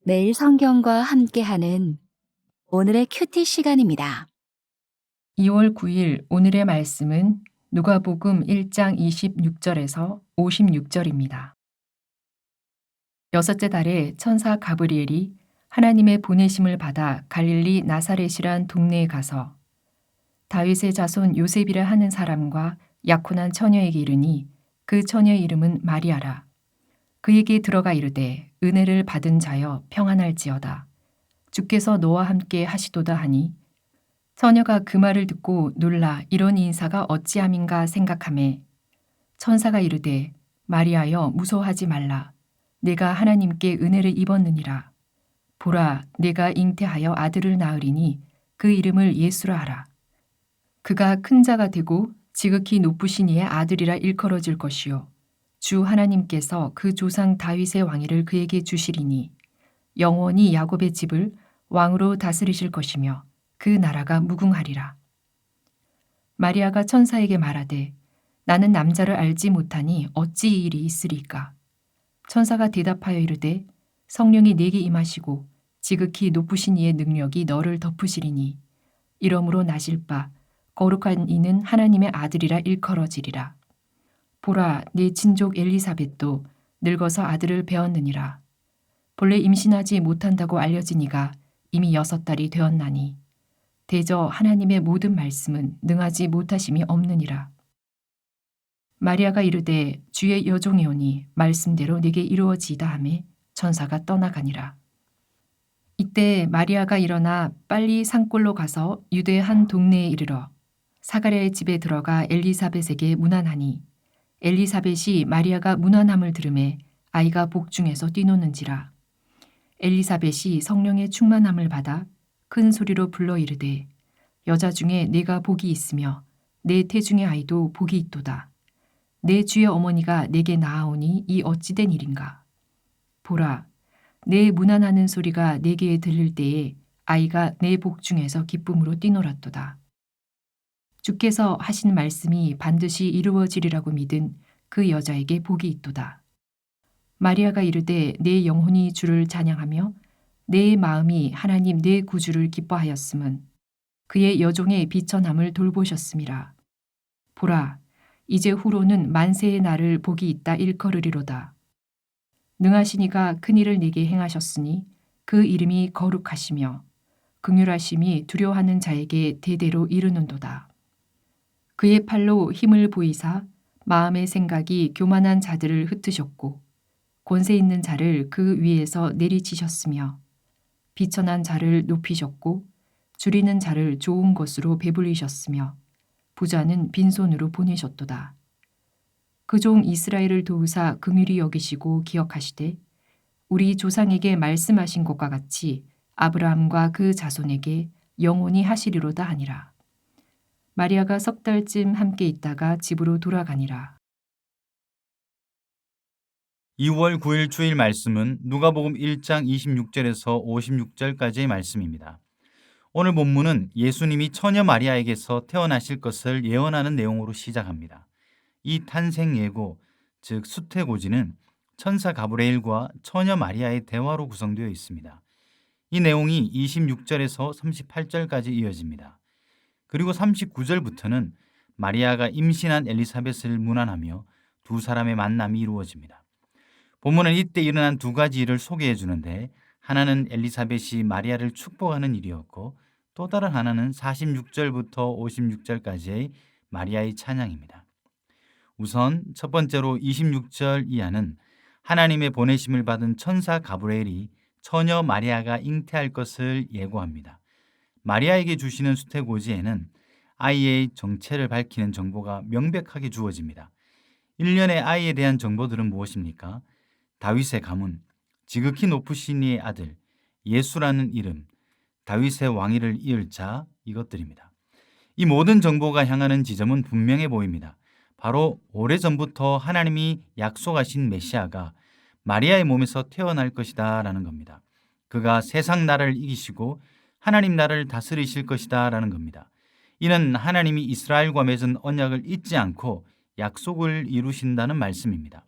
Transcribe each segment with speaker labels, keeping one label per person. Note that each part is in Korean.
Speaker 1: 매일 성경과 함께하는 오늘의 큐티 시간입니다.
Speaker 2: 2월 9일 오늘의 말씀은 누가복음 1장 26절에서 56절입니다. 여섯째 달에 천사 가브리엘이 하나님의 보내심을 받아 갈릴리 나사렛이란 동네에 가서 다윗의 자손 요셉이라 하는 사람과 약혼한 처녀에게 이르니 그 처녀의 이름은 마리아라. 그에게 들어가 이르되 은혜를 받은 자여 평안할지어다. 주께서 너와 함께 하시도다 하니 처녀가 그 말을 듣고 놀라 이런 인사가 어찌함인가 생각하매 천사가 이르되 마리아여 무서워하지 말라. 내가 하나님께 은혜를 입었느니라. 보라 내가 잉태하여 아들을 낳으리니 그 이름을 예수라 하라. 그가 큰 자가 되고 지극히 높으신 이의 아들이라 일컬어질 것이요 주 하나님께서 그 조상 다윗의 왕위를 그에게 주시리니 영원히 야곱의 집을 왕으로 다스리실 것이며 그 나라가 무궁하리라. 마리아가 천사에게 말하되 나는 남자를 알지 못하니 어찌 이 일이 있으리까. 천사가 대답하여 이르되 성령이 네게 임하시고 지극히 높으신 이의 능력이 너를 덮으시리니 이러므로 나실 바 거룩한 이는 하나님의 아들이라 일컬어지리라. 보라 네 친족 엘리사벳도 늙어서 아들을 배었느니라. 본래 임신하지 못한다고 알려진 이가 이미 6달이 되었나니 대저 하나님의 모든 말씀은 능하지 못하심이 없느니라. 마리아가 이르되 주의 여종이오니 말씀대로 내게 이루어지이다 하매 천사가 떠나가니라. 이때 마리아가 일어나 빨리 산골로 가서 유대 한 동네에 이르러 사가랴의 집에 들어가 엘리사벳에게 문안하니 엘리사벳이 마리아가 문안함을 들으매 아이가 복중에서 뛰노는지라. 엘리사벳이 성령의 충만함을 받아 큰 소리로 불러 이르되 여자 중에 내가 복이 있으며 내 태중의 아이도 복이 있도다. 내 주의 어머니가 내게 나아오니 이 어찌된 일인가. 보라 내 문안하는 소리가 내 귀에 들릴 때에 아이가 내 복중에서 기쁨으로 뛰놀았도다. 주께서 하신 말씀이 반드시 이루어지리라고 믿은 그 여자에게 복이 있도다. 마리아가 이르되 내 영혼이 주를 찬양하며 내 마음이 하나님 내 구주를 기뻐하였음은 그의 여종의 비천함을 돌보셨음이라. 보라 이제 후로는 만세의 날을 복이 있다 일컬으리로다. 능하신 이가 큰 일을 내게 행하셨으니 그 이름이 거룩하시며 긍휼하심이 두려워하는 자에게 대대로 이르는도다. 그의 팔로 힘을 보이사 마음의 생각이 교만한 자들을 흩으셨고 권세 있는 자를 그 위에서 내리치셨으며 비천한 자를 높이셨고 줄이는 자를 좋은 것으로 배불리셨으며 부자는 빈손으로 보내셨도다. 그 종 이스라엘을 도우사 긍휼히 여기시고 기억하시되 우리 조상에게 말씀하신 것과 같이 아브라함과 그 자손에게 영원히 하시리로다 하니라. 마리아가 10달쯤 함께 있다가 집으로 돌아가니라.
Speaker 3: 2월 9일 주일 말씀은 누가복음 1장 26절에서 56절까지의 말씀입니다. 오늘 본문은 예수님이 처녀 마리아에게서 태어나실 것을 예언하는 내용으로 시작합니다. 이 탄생 예고, 즉 수태고지는 천사 가브리엘과 처녀 마리아의 대화로 구성되어 있습니다. 이 내용이 26절에서 38절까지 이어집니다. 그리고 39절부터는 마리아가 임신한 엘리사벳을 문안하며 두 사람의 만남이 이루어집니다. 본문은 이때 일어난 두 가지 일을 소개해 주는데 하나는 엘리사벳이 마리아를 축복하는 일이었고 또 다른 하나는 46절부터 56절까지의 마리아의 찬양입니다. 우선 첫 번째로 26절 이하는 하나님의 보내심을 받은 천사 가브리엘이 처녀 마리아가 잉태할 것을 예고합니다. 마리아에게 주시는 수태고지에는 아이의 정체를 밝히는 정보가 명백하게 주어집니다. 일련의 아이에 대한 정보들은 무엇입니까? 다윗의 가문, 지극히 높으신 이의 아들, 예수라는 이름, 다윗의 왕위를 이을 자, 이것들입니다. 이 모든 정보가 향하는 지점은 분명해 보입니다. 바로 오래전부터 하나님이 약속하신 메시아가 마리아의 몸에서 태어날 것이다 라는 겁니다. 그가 세상 나라를 이기시고 하나님 나라를 다스리실 것이다 라는 겁니다. 이는 하나님이 이스라엘과 맺은 언약을 잊지 않고 약속을 이루신다는 말씀입니다.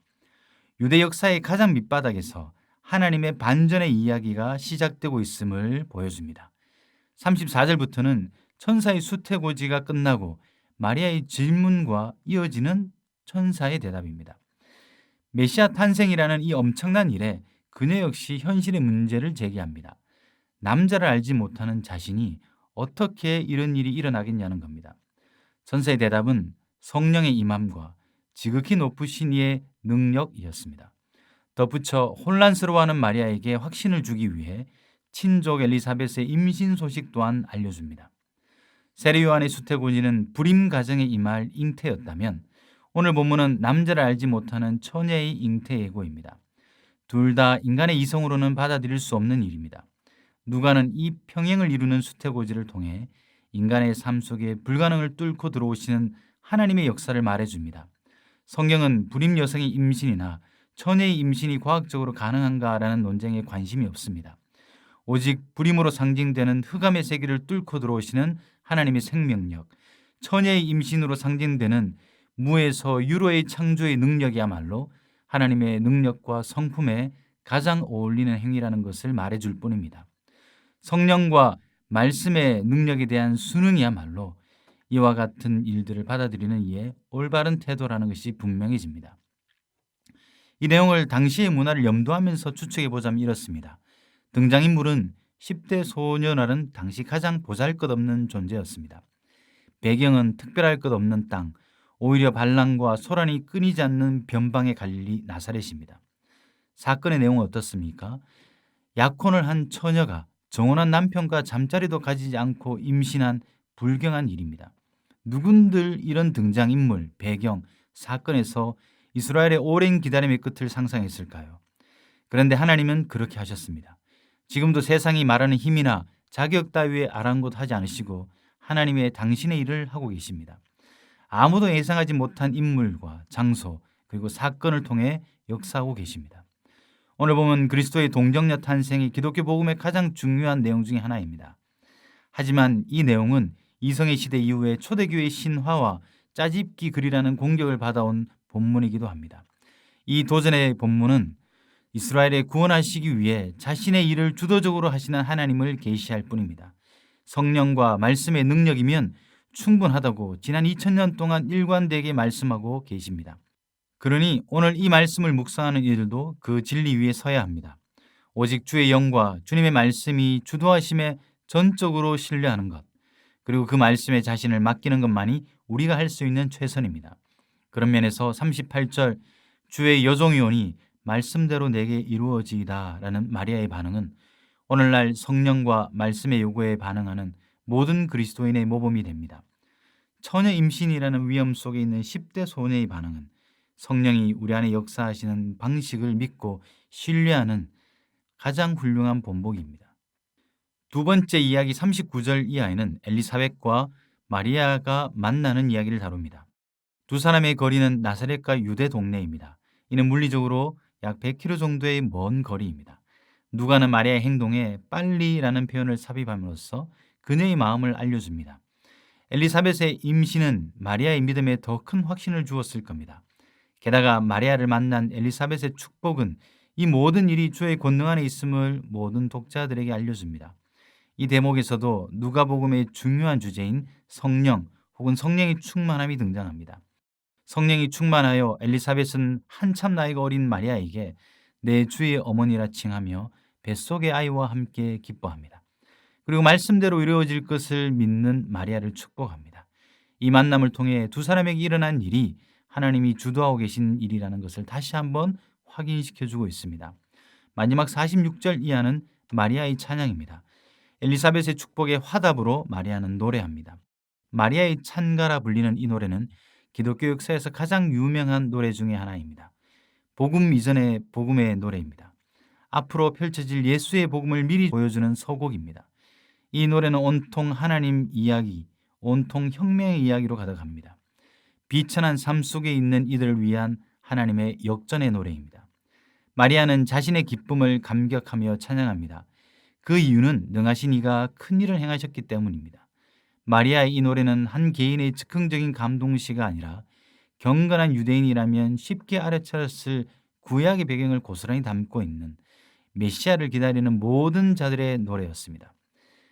Speaker 3: 유대 역사의 가장 밑바닥에서 하나님의 반전의 이야기가 시작되고 있음을 보여줍니다. 34절부터는 천사의 수태고지가 끝나고 마리아의 질문과 이어지는 천사의 대답입니다. 메시아 탄생이라는 이 엄청난 일에 그녀 역시 현실의 문제를 제기합니다. 남자를 알지 못하는 자신이 어떻게 이런 일이 일어나겠냐는 겁니다. 천사의 대답은 성령의 임함과 지극히 높으신 이의 능력이었습니다. 덧붙여 혼란스러워하는 마리아에게 확신을 주기 위해 친족 엘리사벳의 임신 소식 또한 알려줍니다. 세례 요한의 수태고지는 불임 가정에 임할 잉태였다면 오늘 본문은 남자를 알지 못하는 처녀의 잉태 예고입니다. 둘 다 인간의 이성으로는 받아들일 수 없는 일입니다. 누가는 이 평행을 이루는 수태고지를 통해 인간의 삶 속에 불가능을 뚫고 들어오시는 하나님의 역사를 말해줍니다. 성경은 불임 여성의 임신이나 처녀의 임신이 과학적으로 가능한가라는 논쟁에 관심이 없습니다. 오직 불임으로 상징되는 흑암의 세계를 뚫고 들어오시는 하나님의 생명력, 처녀의 임신으로 상징되는 무에서 유로의 창조의 능력이야말로 하나님의 능력과 성품에 가장 어울리는 행위라는 것을 말해줄 뿐입니다. 성령과 말씀의 능력에 대한 순응이야말로 이와 같은 일들을 받아들이는 이의 올바른 태도라는 것이 분명해집니다. 이 내용을 당시의 문화를 염두하면서 추측해보자면 이렇습니다. 등장인물은 10대 소녀라는 당시 가장 보잘것없는 존재였습니다. 배경은 특별할 것 없는 땅, 오히려 반란과 소란이 끊이지 않는 변방의 갈릴리 나사렛입니다. 사건의 내용은 어떻습니까? 약혼을 한 처녀가 정혼한 남편과 잠자리도 가지지 않고 임신한 불경한 일입니다. 누군들 이런 등장인물, 배경, 사건에서 이스라엘의 오랜 기다림의 끝을 상상했을까요? 그런데 하나님은 그렇게 하셨습니다. 지금도 세상이 말하는 힘이나 자격 따위에 아랑곳하지 않으시고 하나님의 당신의 일을 하고 계십니다. 아무도 예상하지 못한 인물과 장소 그리고 사건을 통해 역사하고 계십니다. 오늘 보면 그리스도의 동정녀 탄생이 기독교 복음의 가장 중요한 내용 중에 하나입니다. 하지만 이 내용은 이성의 시대 이후에 초대교회의 신화와 짜집기 글이라는 공격을 받아온 본문이기도 합니다. 이 도전의 본문은 이스라엘을 구원하시기 위해 자신의 일을 주도적으로 하시는 하나님을 계시할 뿐입니다. 성령과 말씀의 능력이면 충분하다고 지난 2000년 동안 일관되게 말씀하고 계십니다. 그러니 오늘 이 말씀을 묵상하는 이들도 그 진리 위에 서야 합니다. 오직 주의 영과 주님의 말씀이 주도하심에 전적으로 신뢰하는 것, 그리고 그 말씀에 자신을 맡기는 것만이 우리가 할 수 있는 최선입니다. 그런 면에서 38절 주의 여종이오니 말씀대로 내게 이루어지이다 라는 마리아의 반응은 오늘날 성령과 말씀의 요구에 반응하는 모든 그리스도인의 모범이 됩니다. 처녀 임신이라는 위험 속에 있는 10대 소녀의 반응은 성령이 우리 안에 역사하시는 방식을 믿고 신뢰하는 가장 훌륭한 본보기입니다. 두 번째 이야기 39절 이하에는 엘리사벳과 마리아가 만나는 이야기를 다룹니다. 두 사람의 거리는 나사렛과 유대 동네입니다. 이는 물리적으로 약 100km 정도의 먼 거리입니다. 누가는 마리아의 행동에 빨리라는 표현을 삽입함으로써 그녀의 마음을 알려줍니다. 엘리사벳의 임신은 마리아의 믿음에 더 큰 확신을 주었을 겁니다. 게다가 마리아를 만난 엘리사벳의 축복은 이 모든 일이 주의 권능 안에 있음을 모든 독자들에게 알려줍니다. 이 대목에서도 누가복음의 중요한 주제인 성령 혹은 성령의 충만함이 등장합니다. 성령이 충만하여 엘리사벳은 한참 나이가 어린 마리아에게 내 주의 어머니라 칭하며 뱃속의 아이와 함께 기뻐합니다. 그리고 말씀대로 이루어질 것을 믿는 마리아를 축복합니다. 이 만남을 통해 두 사람에게 일어난 일이 하나님이 주도하고 계신 일이라는 것을 다시 한번 확인시켜주고 있습니다. 마지막 46절 이하는 마리아의 찬양입니다. 엘리사벳의 축복의 화답으로 마리아는 노래합니다. 마리아의 찬가라 불리는 이 노래는 기독교 역사에서 가장 유명한 노래 중에 하나입니다. 복음 이전의 복음의 노래입니다. 앞으로 펼쳐질 예수의 복음을 미리 보여주는 서곡입니다. 이 노래는 온통 하나님 이야기, 온통 혁명의 이야기로 가득합니다. 비천한 삶 속에 있는 이들을 위한 하나님의 역전의 노래입니다. 마리아는 자신의 기쁨을 감격하며 찬양합니다. 그 이유는 능하신 이가 큰 일을 행하셨기 때문입니다. 마리아의 이 노래는 한 개인의 즉흥적인 감동시가 아니라 경건한 유대인이라면 쉽게 알아차렸을 구약의 배경을 고스란히 담고 있는 메시아를 기다리는 모든 자들의 노래였습니다.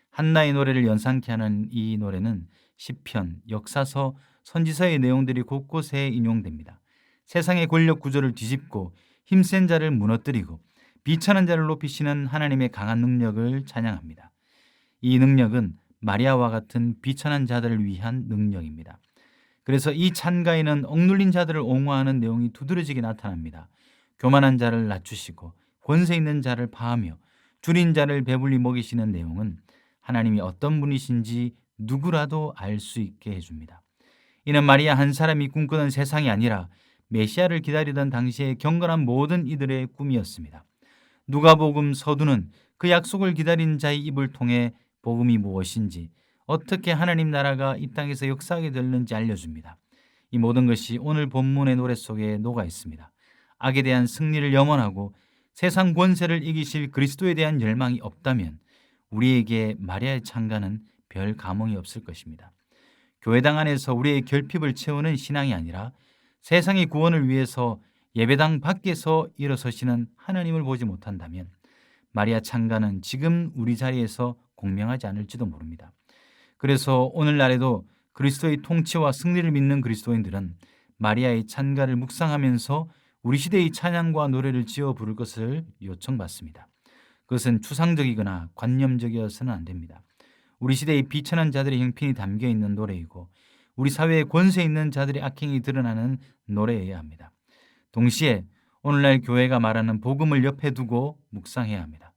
Speaker 3: 한나의 노래를 연상케 하는 이 노래는 시편, 역사서, 선지서의 내용들이 곳곳에 인용됩니다. 세상의 권력 구조를 뒤집고 힘센 자를 무너뜨리고 비천한 자를 높이시는 하나님의 강한 능력을 찬양합니다. 이 능력은 마리아와 같은 비천한 자들을 위한 능력입니다. 그래서 이 찬가에는 억눌린 자들을 옹호하는 내용이 두드러지게 나타납니다. 교만한 자를 낮추시고 권세 있는 자를 파하며 줄인 자를 배불리 먹이시는 내용은 하나님이 어떤 분이신지 누구라도 알 수 있게 해줍니다. 이는 마리아 한 사람이 꿈꾸던 세상이 아니라 메시아를 기다리던 당시의 경건한 모든 이들의 꿈이었습니다. 누가복음 서두는 그 약속을 기다린 자의 입을 통해 복음이 무엇인지, 어떻게 하나님 나라가 이 땅에서 역사하게 되는지 알려줍니다. 이 모든 것이 오늘 본문의 노래 속에 녹아 있습니다. 악에 대한 승리를 염원하고 세상 권세를 이기실 그리스도에 대한 열망이 없다면 우리에게 마리아의 찬가는 별 감흥이 없을 것입니다. 교회당 안에서 우리의 결핍을 채우는 신앙이 아니라 세상의 구원을 위해서 예배당 밖에서 일어서시는 하나님을 보지 못한다면 마리아 찬가는 지금 우리 자리에서 공명하지 않을지도 모릅니다. 그래서 오늘날에도 그리스도의 통치와 승리를 믿는 그리스도인들은 마리아의 찬가를 묵상하면서 우리 시대의 찬양과 노래를 지어 부를 것을 요청받습니다. 그것은 추상적이거나 관념적이어서는 안 됩니다. 우리 시대의 비천한 자들의 형편이 담겨 있는 노래이고 우리 사회에 권세 있는 자들의 악행이 드러나는 노래여야 합니다. 동시에 오늘날 교회가 말하는 복음을 옆에 두고 묵상해야 합니다.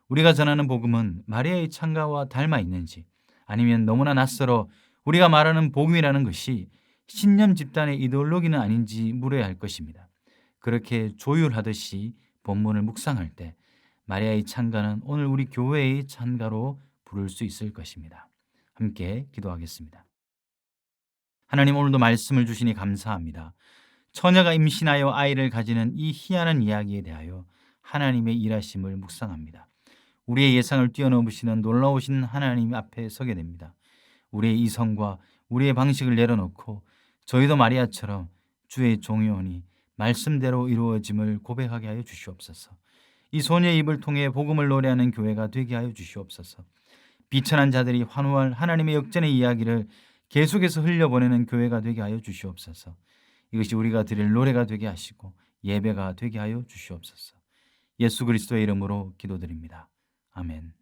Speaker 3: 우리가 전하는 복음은 마리아의 찬가와 닮아 있는지, 아니면 너무나 낯설어 우리가 말하는 복음이라는 것이 신념 집단의 이데올로기는 아닌지 물어야 할 것입니다. 그렇게 조율하듯이 본문을 묵상할 때 마리아의 찬가는 오늘 우리 교회의 찬가로 부를 수 있을 것입니다. 함께 기도하겠습니다. 하나님, 오늘도 말씀을 주시니 감사합니다. 처녀가 임신하여 아이를 가지는 이 희한한 이야기에 대하여 하나님의 일하심을 묵상합니다. 우리의 예상을 뛰어넘으시는 놀라우신 하나님 앞에 서게 됩니다. 우리의 이성과 우리의 방식을 내려놓고 저희도 마리아처럼 주의 종이오니 말씀대로 이루어짐을 고백하게 하여 주시옵소서. 이 소녀의 입을 통해 복음을 노래하는 교회가 되게 하여 주시옵소서. 비천한 자들이 환호할 하나님의 역전의 이야기를 계속해서 흘려보내는 교회가 되게 하여 주시옵소서. 이것이 우리가 드릴 노래가 되게 하시고 예배가 되게 하여 주시옵소서. 예수 그리스도의 이름으로 기도드립니다. 아멘.